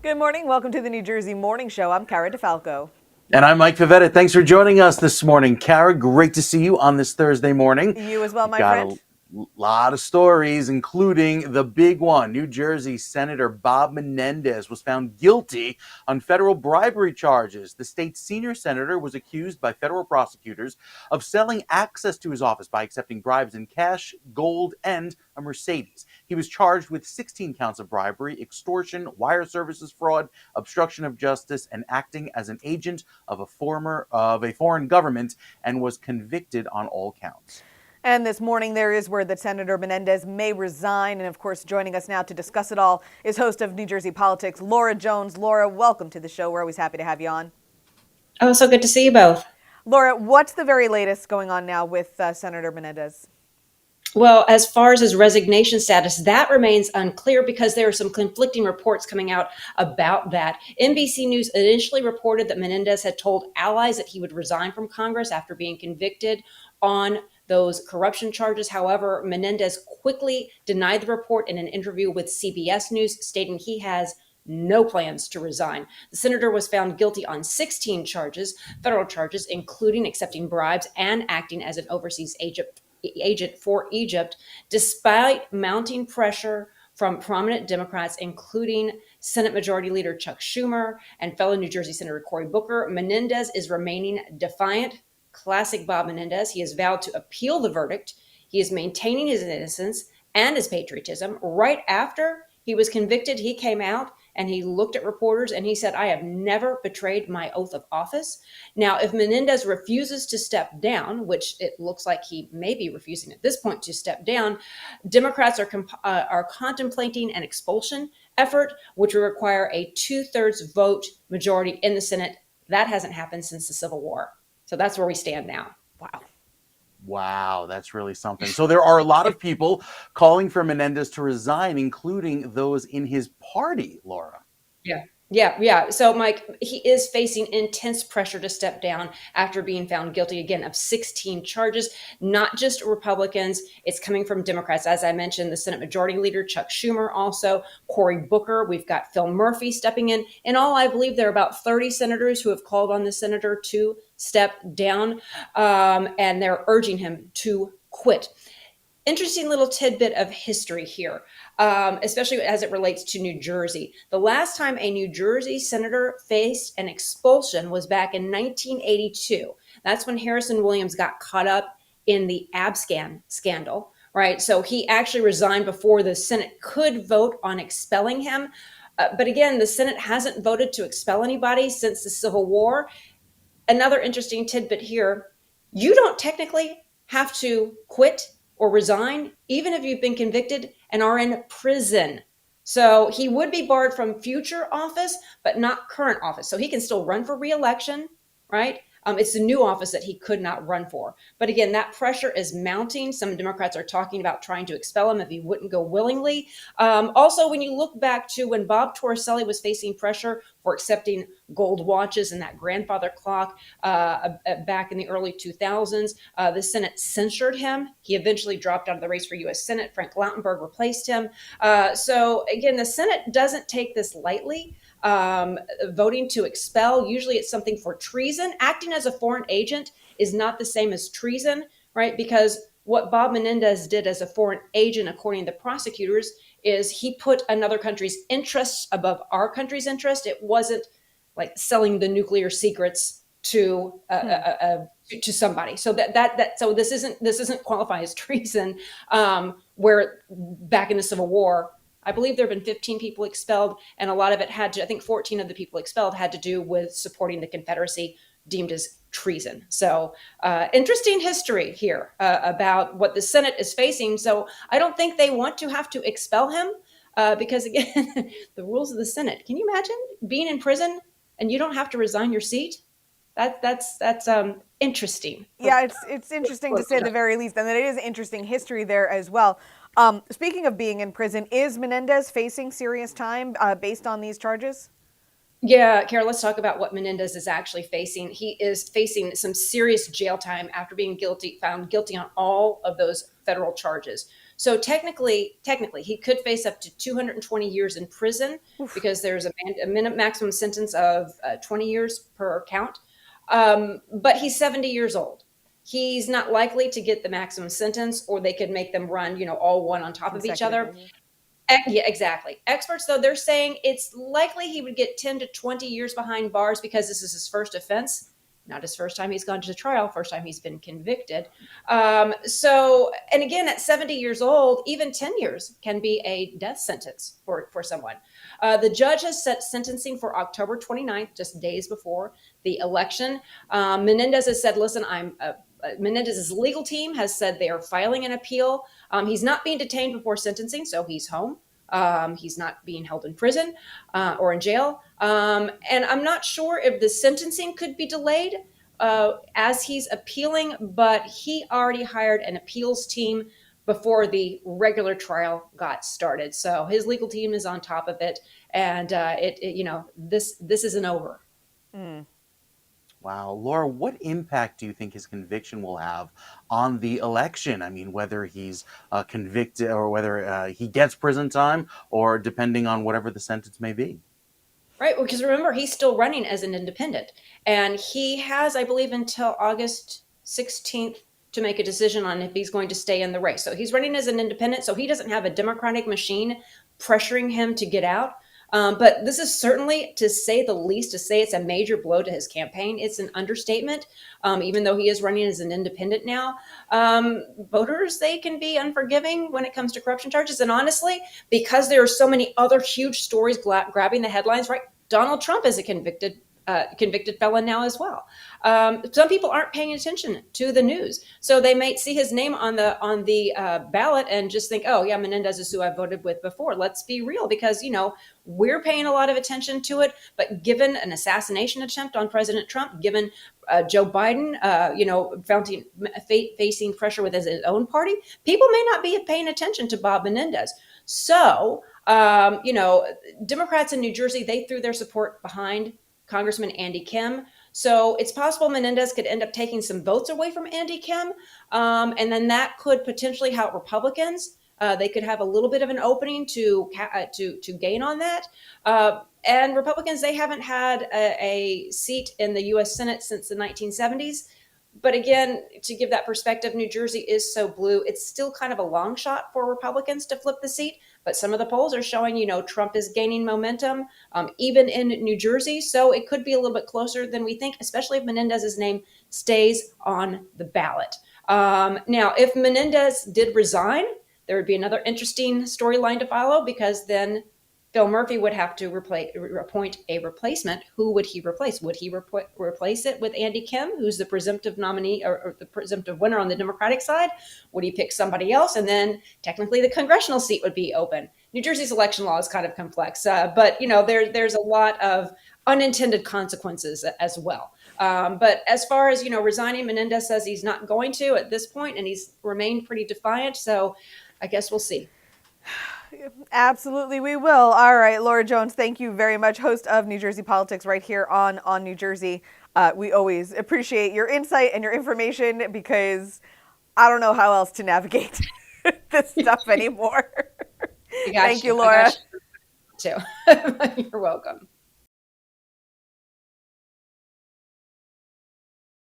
Good morning. Welcome to the New Jersey Morning Show. I'm Cara DeFalco. And I'm Mike Favetta. Thanks for joining us this morning. Cara, great to see you on this Thursday morning. You as well, We've my got friend. a lot of stories, including the big one. New Jersey Senator Bob Menendez was found guilty on federal bribery charges. The state's senior senator was accused by federal prosecutors of selling access to his office by accepting bribes in cash, gold, and a Mercedes. He was charged with 16 counts of bribery, extortion, wire services fraud, obstruction of justice, and acting as an agent of a foreign government, and was convicted on all counts. And this morning, there is word that Senator Menendez may resign. And of course, joining us now to discuss it all is host of New Jersey Politics, Laura Jones. Laura, welcome to the show. We're always happy to have you on. Oh, so good to see you both. Laura, what's the very latest going on now with Senator Menendez? Well, as far as his resignation status, that remains unclear because there are some conflicting reports coming out about that. NBC News initially reported that Menendez had told allies that he would resign from Congress after being convicted on those corruption charges. However, Menendez quickly denied the report in an interview with CBS News, stating he has no plans to resign. The senator was found guilty on 16 charges, federal charges, including accepting bribes and acting as an overseas agent for Egypt, despite mounting pressure from prominent Democrats, including Senate Majority Leader Chuck Schumer and fellow New Jersey Senator Cory Booker. Menendez is remaining defiant. Classic Bob Menendez. He has vowed to appeal the verdict. He is maintaining his innocence and his patriotism. Right after he was convicted, he came out and he looked at reporters and he said, "I have never betrayed my oath of office." Now, if Menendez refuses to step down, which it looks like he may be refusing at this point to step down, Democrats are contemplating an expulsion effort, which will require a 2/3 vote majority in the Senate. That hasn't happened since the Civil War. So that's where we stand now. Wow. Wow, that's really something. So there are a lot of people calling for Menendez to resign, including those in his party, Laura. Yeah. So, Mike, he is facing intense pressure to step down after being found guilty again of 16 charges, not just Republicans. It's coming from Democrats. As I mentioned, the Senate Majority Leader, Chuck Schumer, also Cory Booker. We've got Phil Murphy stepping in. In all, I believe there are about 30 senators who have called on the senator to step down, and they're urging him to quit. Interesting little tidbit of history here, especially as it relates to New Jersey. The last time a New Jersey senator faced an expulsion was back in 1982. That's when Harrison Williams got caught up in the Abscan scandal, right? So he actually resigned before the Senate could vote on expelling him. But again, the Senate hasn't voted to expel anybody since the Civil War. Another interesting tidbit here, you don't technically have to quit or resign, even if you've been convicted and are in prison. So he would be barred from future office, but not current office. So he can still run for reelection, right? It's the new office that he could not run for. But again, that pressure is mounting. Some Democrats are talking about trying to expel him if he wouldn't go willingly. Also, when you look back to when Bob Torricelli was facing pressure for accepting gold watches and that grandfather clock back in the early 2000s, the Senate censured him. He eventually dropped out of the race for U.S. Senate. Frank Lautenberg replaced him. So again, the Senate doesn't take this lightly. Voting to expel, usually it's something for treason. Acting as a foreign agent is not the same as treason, right? Because what Bob Menendez did as a foreign agent, according to prosecutors, is he put another country's interests above our country's interest. It wasn't like selling the nuclear secrets to somebody. So so this isn't qualify as treason. Where back in the Civil War, I believe there have been 15 people expelled, and a lot of it had to, I think 14 of the people expelled had to do with supporting the Confederacy, deemed as treason. So interesting history here about what the Senate is facing. So I don't think they want to have to expel him because, again, the rules of the Senate. Can you imagine being in prison and you don't have to resign your seat? That's interesting. Yeah, it's interesting to say the very least, and that it is interesting history there as well. Speaking of being in prison, is Menendez facing serious time based on these charges? Yeah, Kara, let's talk about what Menendez is actually facing. He is facing some serious jail time after being found guilty on all of those federal charges. So technically, he could face up to 220 years in prison because there's a minimum maximum sentence of 20 years per count. But he's 70 years old. He's not likely to get the maximum sentence, or they could make them run, all one on top of each other. Yeah, exactly. Experts, though, they're saying it's likely he would get 10 to 20 years behind bars because this is his first offense. Not his first time he's gone to trial, first time he's been convicted. And again, at 70 years old, even 10 years can be a death sentence for someone. The judge has set sentencing for October 29th, just days before the election. Menendez has said, listen, Menendez's legal team has said they are filing an appeal. He's not being detained before sentencing, so he's home. He's not being held in prison or in jail. And I'm not sure if the sentencing could be delayed as he's appealing, but he already hired an appeals team before the regular trial got started. So his legal team is on top of it. And this isn't over. Mm. Wow. Laura, what impact do you think his conviction will have on the election? I mean, whether he's convicted or whether he gets prison time, or depending on whatever the sentence may be. Right. Well, because remember, he's still running as an independent. And he has, I believe, until August 16th to make a decision on if he's going to stay in the race. So he's running as an independent. So he doesn't have a Democratic machine pressuring him to get out. But this is certainly, to say the least, to say it's a major blow to his campaign, it's an understatement. Even though he is running as an independent now, voters, they can be unforgiving when it comes to corruption charges. And honestly, because there are so many other huge stories grabbing the headlines, right? Donald Trump is a convicted felon now as well. Some people aren't paying attention to the news, so they might see his name on the ballot and just think, oh yeah, Menendez is who I voted with before. Let's be real, because we're paying a lot of attention to it. But given an assassination attempt on President Trump, given Joe Biden, facing pressure with his own party, people may not be paying attention to Bob Menendez. So, Democrats in New Jersey, they threw their support behind Congressman Andy Kim. So it's possible Menendez could end up taking some votes away from Andy Kim. And then that could potentially help Republicans. They could have a little bit of an opening to gain on that. And Republicans, they haven't had a seat in the U.S. Senate since the 1970s. But again, to give that perspective, New Jersey is so blue. It's still kind of a long shot for Republicans to flip the seat. But some of the polls are showing, Trump is gaining momentum, even in New Jersey. So it could be a little bit closer than we think, especially if Menendez's name stays on the ballot. Now, if Menendez did resign, there would be another interesting storyline to follow, because then Phil Murphy would have to appoint a replacement. Who would he replace? Would he replace it with Andy Kim, who's the presumptive nominee or the presumptive winner on the Democratic side? Would he pick somebody else? And then technically the congressional seat would be open. New Jersey's election law is kind of complex, but there's a lot of unintended consequences as well. But as far as resigning, Menendez says he's not going to at this point, and he's remained pretty defiant. So I guess we'll see. Absolutely, we will. All right, Laura Jones, thank you very much, host of New Jersey Politics right here on New Jersey. We always appreciate your insight and your information, because I don't know how else to navigate this stuff anymore. Thank you, Laura. Too. You're welcome.